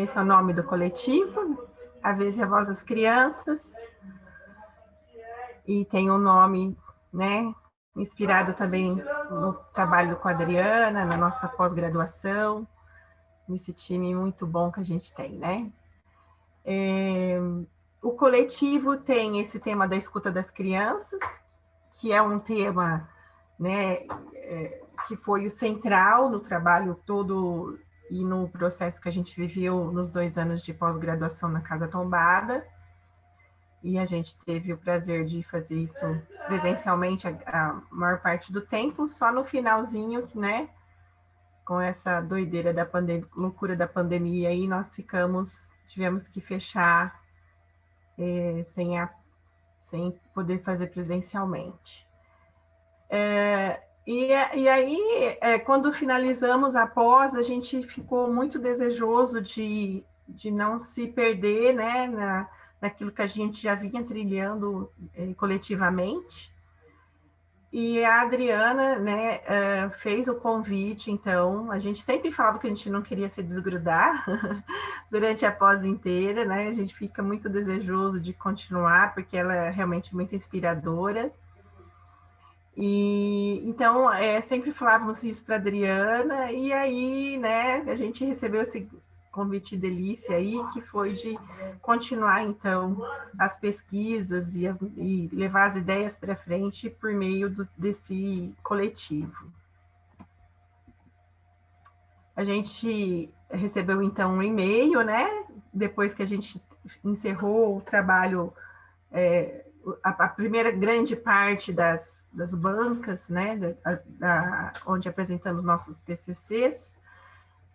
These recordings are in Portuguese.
esse é o nome do coletivo, A Vez e a Voz das Crianças, e tem um nome, né, inspirado também no trabalho com a Adriana, na nossa pós-graduação, nesse time muito bom que a gente tem, né? O coletivo tem esse tema da escuta das crianças, que é um tema, né, que foi o central no trabalho todo e no processo que a gente viveu nos 2 anos de pós-graduação na Casa Tombada. E a gente teve o prazer de fazer isso presencialmente a maior parte do tempo, só no finalzinho, né, com essa doideira da loucura da pandemia, aí nós tivemos que fechar sem poder fazer presencialmente. E aí, quando finalizamos a pós, a gente ficou muito desejoso de não se perder, né, naquilo que a gente já vinha trilhando coletivamente. E a Adriana, né, fez o convite, então, a gente sempre falava que a gente não queria se desgrudar durante a pós inteira, né, a gente fica muito desejoso de continuar, porque ela é realmente muito inspiradora. E então, sempre falávamos isso para a Adriana, e aí, né, a gente recebeu esse convite delícia aí, que foi de continuar, então, as pesquisas e levar as ideias para frente por meio desse coletivo. A gente recebeu, então, um e-mail, né, depois que a gente encerrou o trabalho, a primeira grande parte das bancas, né, onde apresentamos nossos TCCs,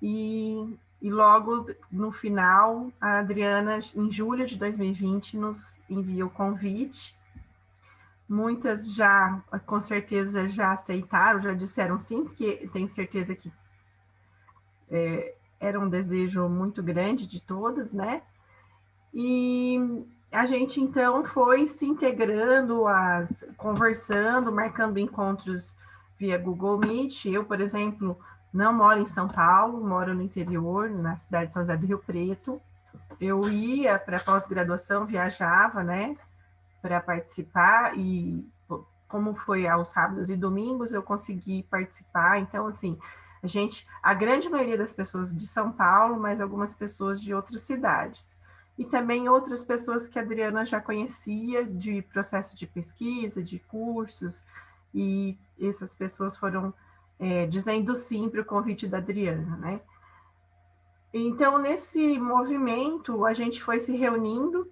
e logo no final, a Adriana, em julho de 2020, nos envia o convite. Muitas já, com certeza, já aceitaram, já disseram sim, porque tenho certeza que era um desejo muito grande de todas, né? E a gente, então, foi se integrando, conversando, marcando encontros via Google Meet. Eu, por exemplo, não moro em São Paulo, moro no interior, na cidade de São José do Rio Preto. Eu ia para pós-graduação, viajava, né, para participar, e como foi aos sábados e domingos, eu consegui participar. Então, assim, a grande maioria das pessoas de São Paulo, mas algumas pessoas de outras cidades. E também outras pessoas que a Adriana já conhecia de processo de pesquisa, de cursos, e essas pessoas foram dizendo sim para o convite da Adriana, né? Então, nesse movimento, a gente foi se reunindo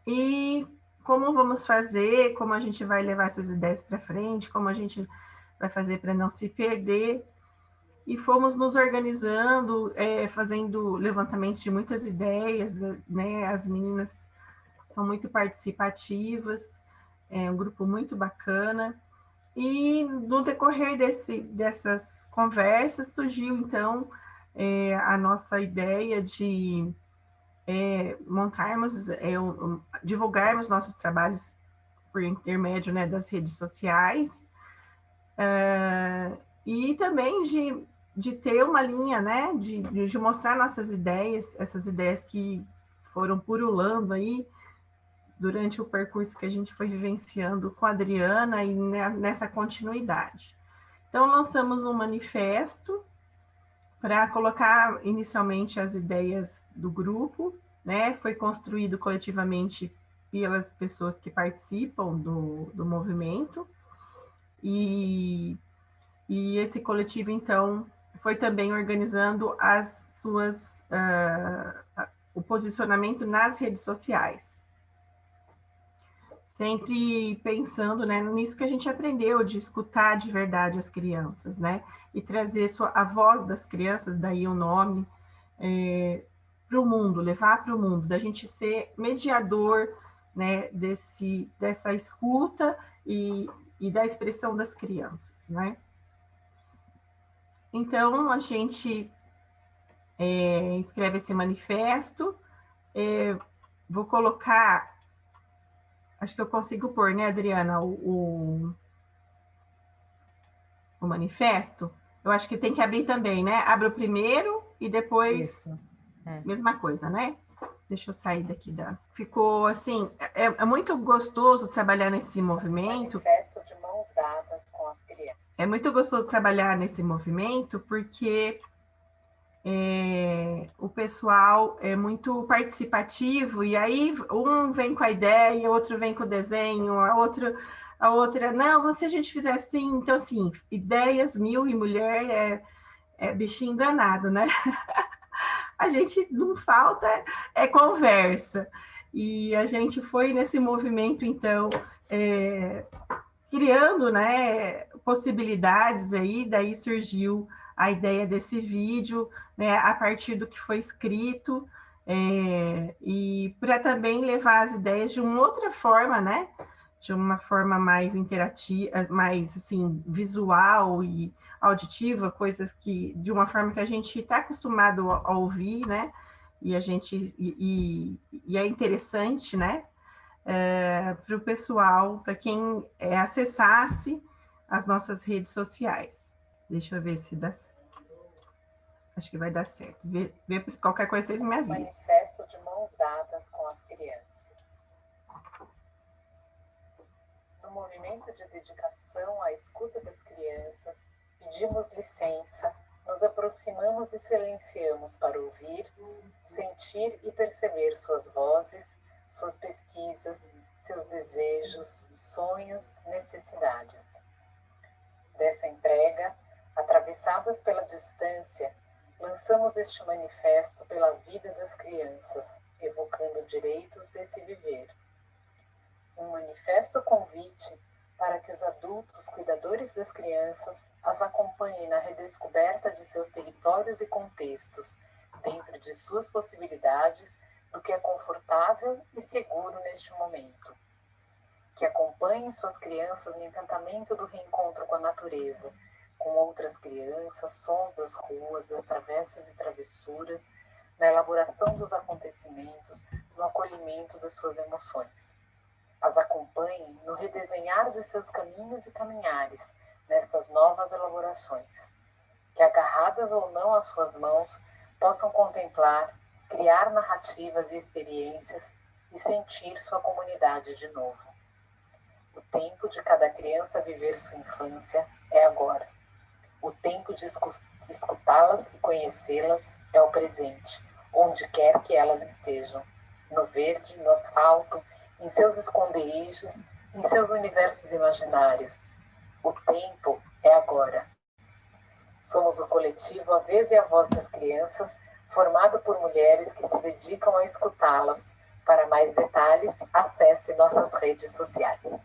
e como vamos fazer, como a gente vai levar essas ideias para frente, como a gente vai fazer para não se perder. E fomos nos organizando, fazendo levantamento de muitas ideias, né? As meninas são muito participativas, é um grupo muito bacana. E no decorrer dessas conversas surgiu, então, a nossa ideia de montarmos, divulgarmos nossos trabalhos por intermédio, né, das redes sociais, e também de ter uma linha, né, de mostrar nossas ideias, essas ideias que foram purulando aí durante o percurso que a gente foi vivenciando com a Adriana e nessa continuidade. Então, lançamos um manifesto para colocar inicialmente as ideias do grupo, né? Foi construído coletivamente pelas pessoas que participam do movimento, e esse coletivo, então, foi também organizando o posicionamento nas redes sociais. Sempre pensando, né, nisso que a gente aprendeu, de escutar de verdade as crianças, né? E trazer a voz das crianças, daí o nome, para o mundo, levar para o mundo, da gente ser mediador, né, dessa escuta e da expressão das crianças, né? Então, a gente escreve esse manifesto, vou colocar, acho que eu consigo pôr, né, Adriana, o manifesto. Eu acho que tem que abrir também, né? Abre o primeiro e depois... Isso. mesma coisa, né? Deixa eu sair daqui da... Ficou assim, é muito gostoso trabalhar nesse movimento. Manifesto de mãos dadas com as crianças. É muito gostoso trabalhar nesse movimento porque o pessoal é muito participativo e aí um vem com a ideia, outro vem com o desenho, a outra, não, se a gente fizer assim, então assim, ideias mil e mulher é bichinho danado, né? A gente não falta conversa. E a gente foi nesse movimento, então, criando, né, possibilidades aí, daí surgiu a ideia desse vídeo, né, a partir do que foi escrito, e para também levar as ideias de uma outra forma, né, de uma forma mais interativa, mais assim, visual e auditiva, coisas que, de uma forma que a gente está acostumado a ouvir, né, e a gente, e é interessante, né, para o pessoal, para quem acessasse as nossas redes sociais. Deixa eu ver se dá. Acho que vai dar certo. Vê qualquer coisa, vocês me avisam. Manifesto de mãos dadas com as crianças. No movimento de dedicação à escuta das crianças, pedimos licença, nos aproximamos e silenciamos para ouvir, sentir e perceber suas vozes, suas pesquisas, seus desejos, sonhos, necessidades. Dessa entrega, atravessadas pela distância, lançamos este manifesto pela vida das crianças, evocando direitos desse viver. Um manifesto convite para que os adultos cuidadores das crianças as acompanhem na redescoberta de seus territórios e contextos, dentro de suas possibilidades, do que é confortável e seguro neste momento. Que acompanhem suas crianças no encantamento do reencontro com a natureza, com outras crianças, sons das ruas, das travessas e travessuras, na elaboração dos acontecimentos, no acolhimento das suas emoções. As acompanhem no redesenhar de seus caminhos e caminhares, nestas novas elaborações. Que, agarradas ou não às suas mãos, possam contemplar, criar narrativas e experiências e sentir sua comunidade de novo. O tempo de cada criança viver sua infância é agora. O tempo de escutá-las e conhecê-las é o presente, onde quer que elas estejam, no verde, no asfalto, em seus esconderijos, em seus universos imaginários. O tempo é agora. Somos o coletivo A Vez e a Voz das Crianças, formado por mulheres que se dedicam a escutá-las. Para mais detalhes, acesse nossas redes sociais.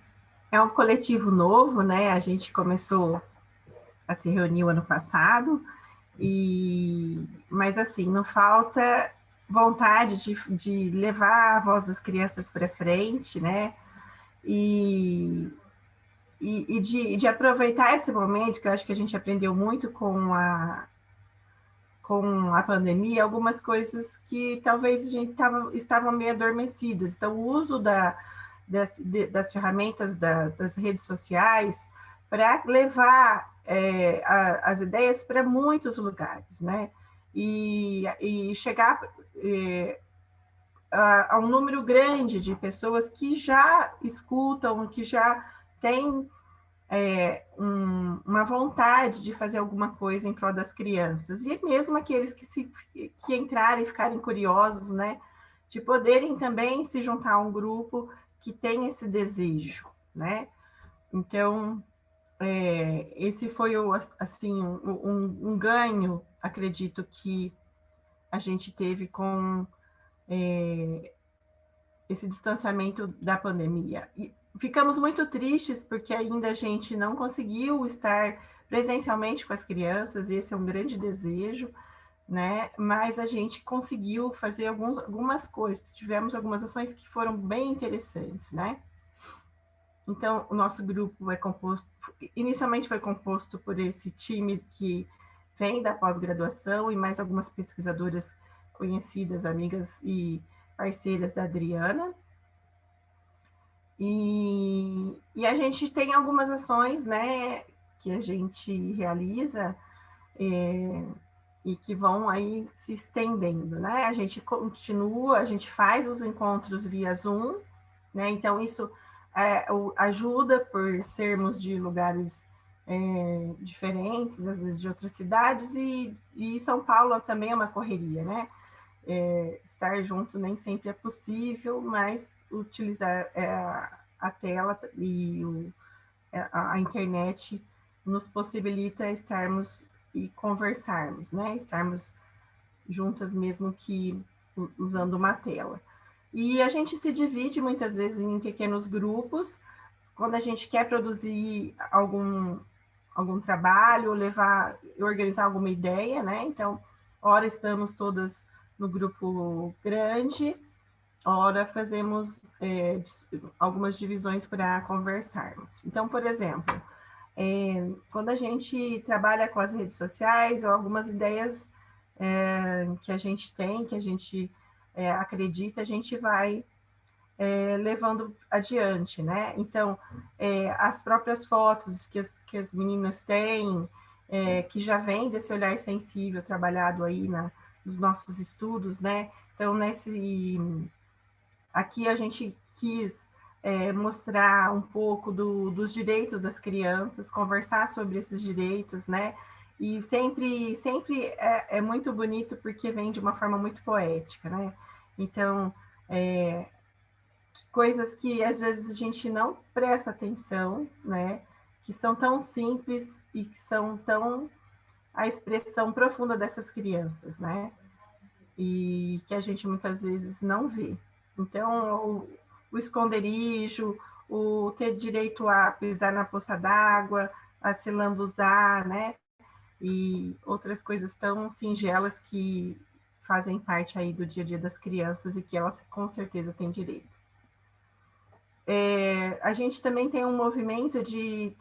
É um coletivo novo, né? A gente começou a se reunir o ano passado, mas assim, não falta vontade de levar a voz das crianças para frente, né? E de aproveitar esse momento, que eu acho que a gente aprendeu muito com a pandemia, algumas coisas que talvez a gente estavam meio adormecidas. Então, o uso das ferramentas das redes sociais para levar as ideias para muitos lugares, né? E chegar a um número grande de pessoas que já escutam, que já têm uma vontade de fazer alguma coisa em prol das crianças, e mesmo aqueles que entrarem e ficarem curiosos, né, de poderem também se juntar a um grupo que tem esse desejo, né? Então, esse foi assim, um ganho, acredito, que a gente teve com esse distanciamento da pandemia. E ficamos muito tristes porque ainda a gente não conseguiu estar presencialmente com as crianças, e esse é um grande desejo, né? Mas a gente conseguiu fazer algumas coisas, tivemos algumas ações que foram bem interessantes, né? Então, o nosso grupo inicialmente foi composto por esse time que vem da pós-graduação e mais algumas pesquisadoras conhecidas, amigas e parceiras da Adriana. E a gente tem algumas ações, né, que a gente realiza e que vão aí se estendendo, né? A gente continua, a gente faz os encontros via Zoom, né? Então, isso ajuda por sermos de lugares diferentes, às vezes de outras cidades, e São Paulo também é uma correria, né? Estar junto nem sempre é possível, mas utilizar a tela e a internet nos possibilita estarmos e conversarmos, né? Estarmos juntas mesmo que usando uma tela. E a gente se divide muitas vezes em pequenos grupos, quando a gente quer produzir algum trabalho, organizar alguma ideia, né? Então, ora estamos todas no grupo grande, ora fazemos algumas divisões para conversarmos. Então, por exemplo, quando a gente trabalha com as redes sociais, ou algumas ideias que a gente tem, que a gente acredita, a gente vai levando adiante, né? Então, as próprias fotos que as meninas têm, que já vem desse olhar sensível trabalhado aí nos nossos estudos, né? Então, aqui a gente quis mostrar um pouco dos direitos das crianças, conversar sobre esses direitos, né? E sempre é muito bonito porque vem de uma forma muito poética, né? Então, coisas que às vezes a gente não presta atenção, né? Que são tão simples e que são tão a expressão profunda dessas crianças, né? E que a gente muitas vezes não vê. Então, o esconderijo, o ter direito a pisar na poça d'água, a se lambuzar, né? E outras coisas tão singelas que fazem parte aí do dia a dia das crianças e que elas com certeza têm direito. A gente também tem um movimento de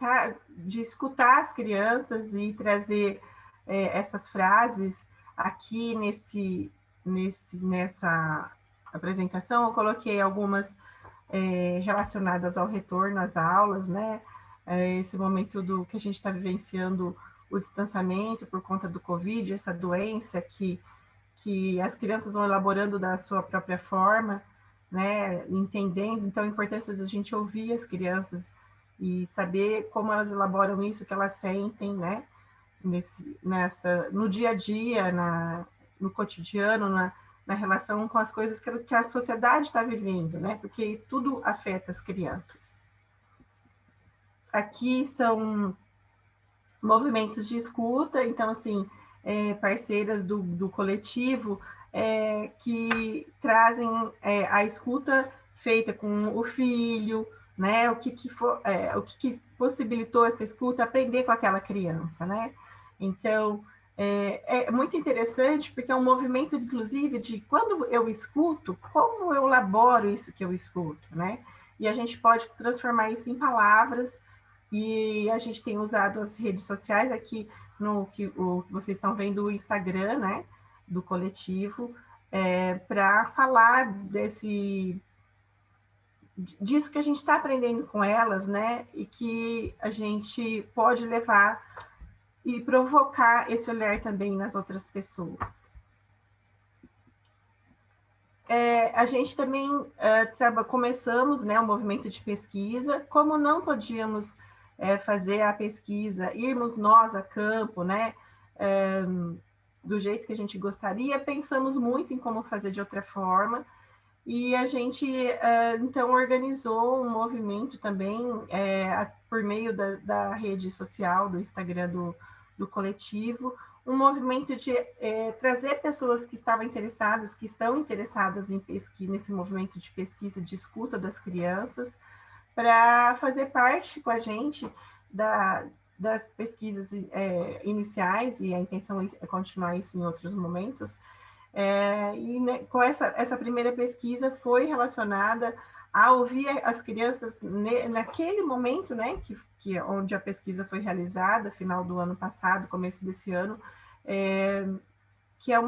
escutar as crianças e trazer essas frases aqui nessa apresentação. Eu coloquei algumas relacionadas ao retorno às aulas, né? Esse momento que a gente está vivenciando o distanciamento por conta do Covid, essa doença que as crianças vão elaborando da sua própria forma, né, entendendo, então a importância de a gente ouvir as crianças e saber como elas elaboram isso, que elas sentem, né, no dia a dia, no cotidiano, na relação com as coisas que a sociedade está vivendo, né, porque tudo afeta as crianças. Aqui são movimentos de escuta, então, assim, parceiras do coletivo, que trazem a escuta feita com o filho, né? O que possibilitou essa escuta, aprender com aquela criança, né? Então, é muito interessante, porque é um movimento, inclusive, de quando eu escuto, como eu elaboro isso que eu escuto, né? E a gente pode transformar isso em palavras, e a gente tem usado as redes sociais aqui no que vocês estão vendo, o Instagram, né, do coletivo, para falar disso que a gente está aprendendo com elas, né, e que a gente pode levar e provocar esse olhar também nas outras pessoas. A gente também começamos, né, um movimento de pesquisa, como não podíamos fazer a pesquisa, irmos nós a campo, né, do jeito que a gente gostaria, pensamos muito em como fazer de outra forma, e a gente, então, organizou um movimento também, por meio da rede social, do Instagram do coletivo, um movimento de trazer pessoas que estavam interessadas, que estão interessadas em pesquisa, nesse movimento de pesquisa, de escuta das crianças, para fazer parte com a gente das pesquisas iniciais, e a intenção é continuar isso em outros momentos. Com essa primeira pesquisa foi relacionada a ouvir as crianças naquele momento, né, onde a pesquisa foi realizada, final do ano passado, começo desse ano, que é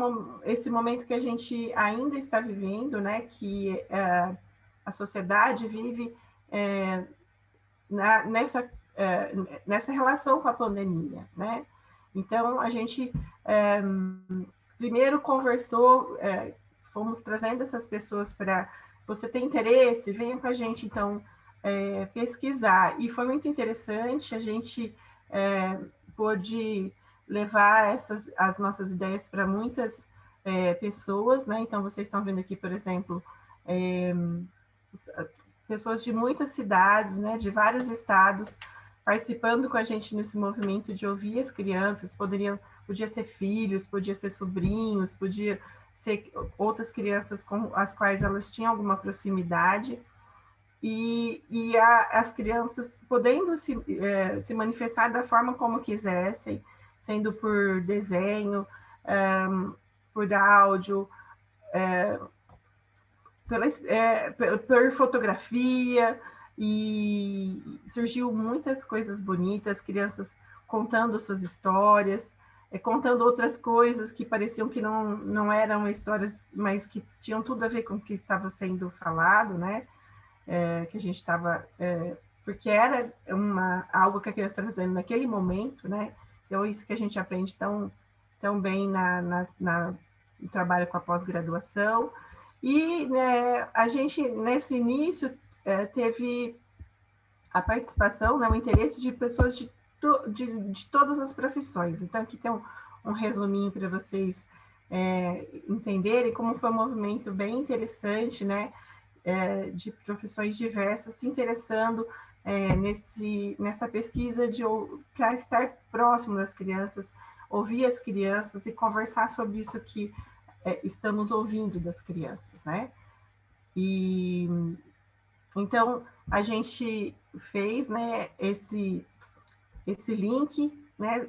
esse momento que a gente ainda está vivendo, né, que a sociedade vive nessa relação com a pandemia, né? Então, a gente primeiro conversou, fomos trazendo essas pessoas para, você tem interesse, venha com a gente, então, pesquisar. E foi muito interessante, a gente pôde levar as nossas ideias para muitas pessoas, né? Então, vocês estão vendo aqui, por exemplo, pessoas de muitas cidades, né, de vários estados, participando com a gente nesse movimento de ouvir as crianças. Podia ser filhos, podia ser sobrinhos, podia ser outras crianças com as quais elas tinham alguma proximidade, e as crianças podendo se manifestar da forma como quisessem, sendo por desenho, por áudio, por fotografia, e surgiu muitas coisas bonitas, crianças contando suas histórias, contando outras coisas que pareciam que não eram histórias, mas que tinham tudo a ver com o que estava sendo falado, né? Que a gente estava... porque era algo que a criança estava fazendo naquele momento, né? Então, isso que a gente aprende tão bem no trabalho com a pós-graduação. E né, a gente, nesse início, teve a participação, né, o interesse de pessoas de todas as profissões. Então, aqui tem um resuminho para vocês entenderem como foi um movimento bem interessante, né, de profissões diversas se interessando nessa pesquisa para estar próximo das crianças, ouvir as crianças e conversar sobre isso que estamos ouvindo das crianças, né? E então a gente fez, né, esse link, né,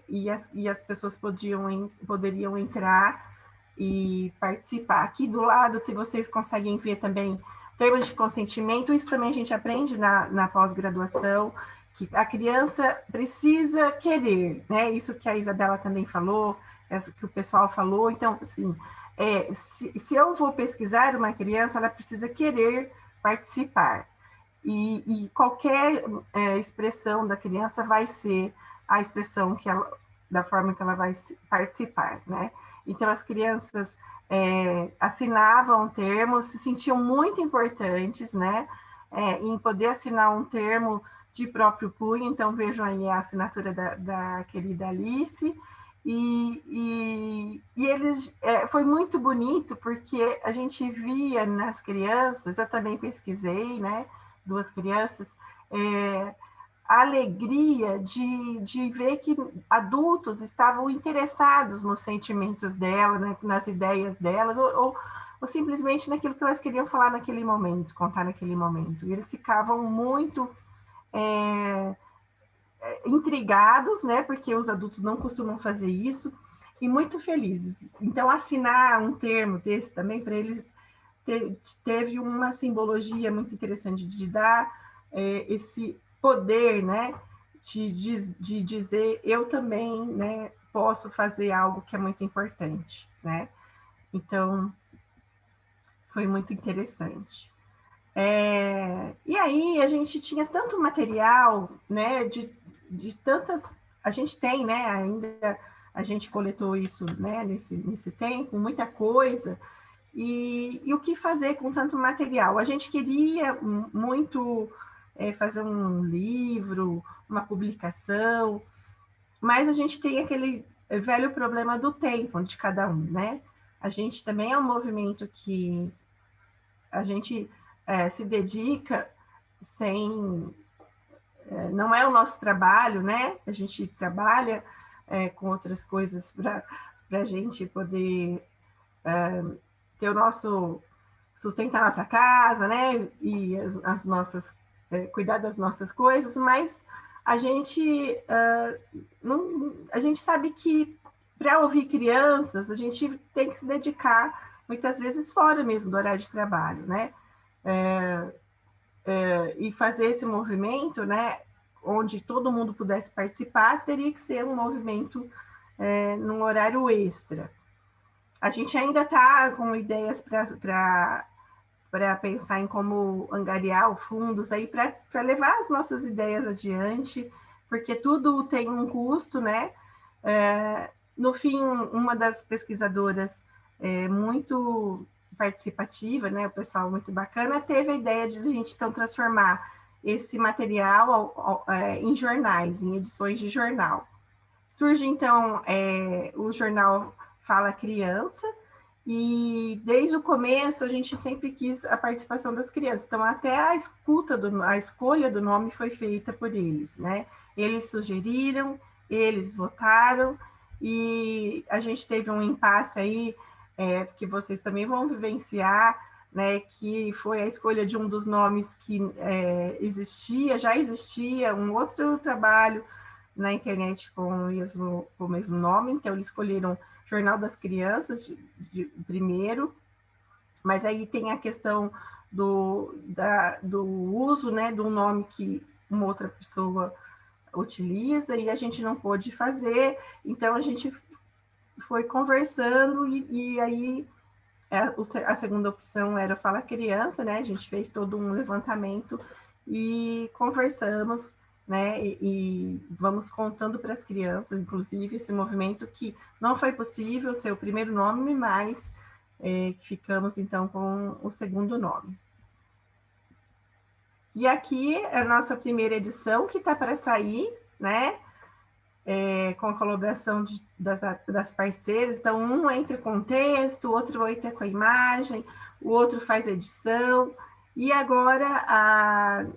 e as pessoas poderiam entrar e participar. Aqui do lado vocês conseguem ver também termos de consentimento. Isso também a gente aprende na pós-graduação, que a criança precisa querer, né? Isso que a Isabela também falou, que o pessoal falou. Então, assim, se eu vou pesquisar uma criança, ela precisa querer participar. E qualquer expressão da criança vai ser a expressão da forma que ela vai participar, né? Então, as crianças assinavam termos, se sentiam muito importantes, né? Em poder assinar um termo de próprio punho. Então, vejam aí a assinatura da querida Alice. E eles foi muito bonito, porque a gente via nas crianças, eu também pesquisei, né? 2 crianças, a alegria de ver que adultos estavam interessados nos sentimentos dela, né, nas ideias delas, ou simplesmente naquilo que elas queriam falar naquele momento, contar naquele momento. E eles ficavam muito intrigados, né, porque os adultos não costumam fazer isso, e muito felizes. Então, assinar um termo desse também, para eles, teve uma simbologia muito interessante de dar esse poder, né, de dizer, eu também, né, posso fazer algo que é muito importante, né? Então, foi muito interessante. E aí, a gente tinha tanto material, né, de tantas... A gente tem, né, ainda a gente coletou isso, né, nesse tempo, muita coisa. E o que fazer com tanto material? A gente queria muito fazer um livro, uma publicação, mas a gente tem aquele velho problema do tempo de cada um, né? A gente também é um movimento que a gente se dedica sem... não é o nosso trabalho, né? A gente trabalha com outras coisas para a gente poder... ter o nosso... sustentar a nossa casa, né? E as nossas... cuidar das nossas coisas, mas a gente a gente sabe que para ouvir crianças, a gente tem que se dedicar muitas vezes fora mesmo do horário de trabalho, né? E fazer esse movimento, né? Onde todo mundo pudesse participar, teria que ser um movimento num horário extra. A gente ainda está com ideias para pensar em como angariar fundos aí para levar as nossas ideias adiante, porque tudo tem um custo, né? No fim, uma das pesquisadoras muito participativa, né, o pessoal muito bacana, teve a ideia de a gente então transformar esse material em jornais, em edições de jornal. Surge então o jornal Fala Criança, e desde o começo a gente sempre quis a participação das crianças. Então até a escolha do nome foi feita por eles, né? Eles sugeriram, eles votaram, e a gente teve um impasse aí que vocês também vão vivenciar, né? Que foi a escolha de um dos nomes que já existia um outro trabalho na internet com o mesmo nome, então eles escolheram Jornal das Crianças primeiro, mas aí tem a questão do uso, né, do nome que uma outra pessoa utiliza, e a gente não pôde fazer, então a gente foi conversando, e aí a segunda opção era Fala Criança, né, a gente fez todo um levantamento e conversamos, né, e vamos contando para as crianças, inclusive, esse movimento que não foi possível ser o primeiro nome, mas ficamos, então, com o segundo nome. E aqui é a nossa primeira edição, que está para sair, né, com a colaboração das parceiras. Então, um entra com o texto, o outro entra com a imagem, o outro faz a edição. E agora,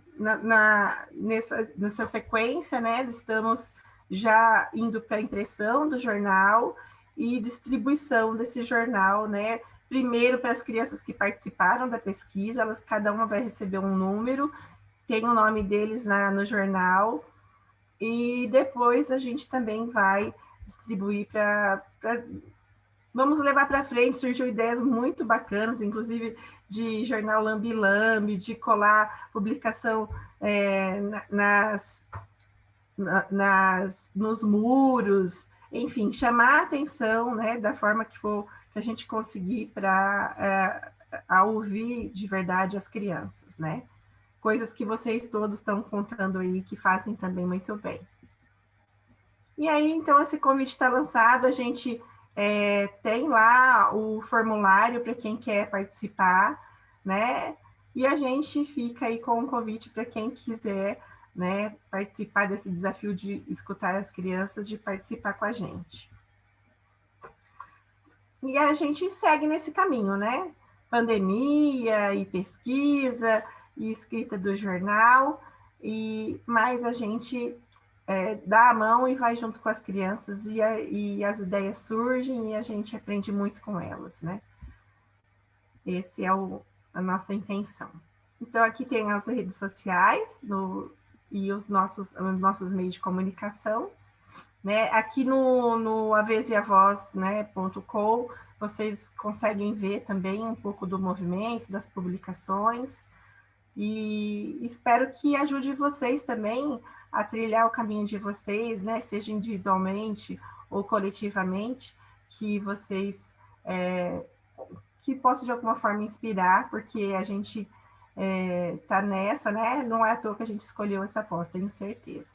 nessa sequência, né, estamos já indo para a impressão do jornal e distribuição desse jornal, né? Primeiro para as crianças que participaram da pesquisa, cada uma vai receber um número, tem o nome deles no jornal, e depois a gente também vai distribuir vamos levar para frente. Surgiu ideias muito bacanas, inclusive de jornal lambi-lambi, de colar publicação nos muros, enfim, chamar a atenção, né, da forma que a gente conseguir para ouvir de verdade as crianças, né? Coisas que vocês todos estão contando aí, que fazem também muito bem. E aí, então, esse convite está lançado, a gente tem lá o formulário para quem quer participar, né? E a gente fica aí com um convite para quem quiser, né, participar desse desafio de escutar as crianças, de participar com a gente. E a gente segue nesse caminho, né? Pandemia e pesquisa e escrita do jornal, mas a gente dá a mão e vai junto com as crianças, e as ideias surgem e a gente aprende muito com elas, né? Esse é a nossa intenção. Então, aqui tem as redes sociais e os nossos meios de comunicação, né? Aqui no aveziavoz.com, né, vocês conseguem ver também um pouco do movimento, das publicações, e espero que ajude vocês também a trilhar o caminho de vocês, né, seja individualmente ou coletivamente, que vocês que possa de alguma forma inspirar, porque a gente tá nessa, né? Não é à toa que a gente escolheu essa pós, tenho certeza.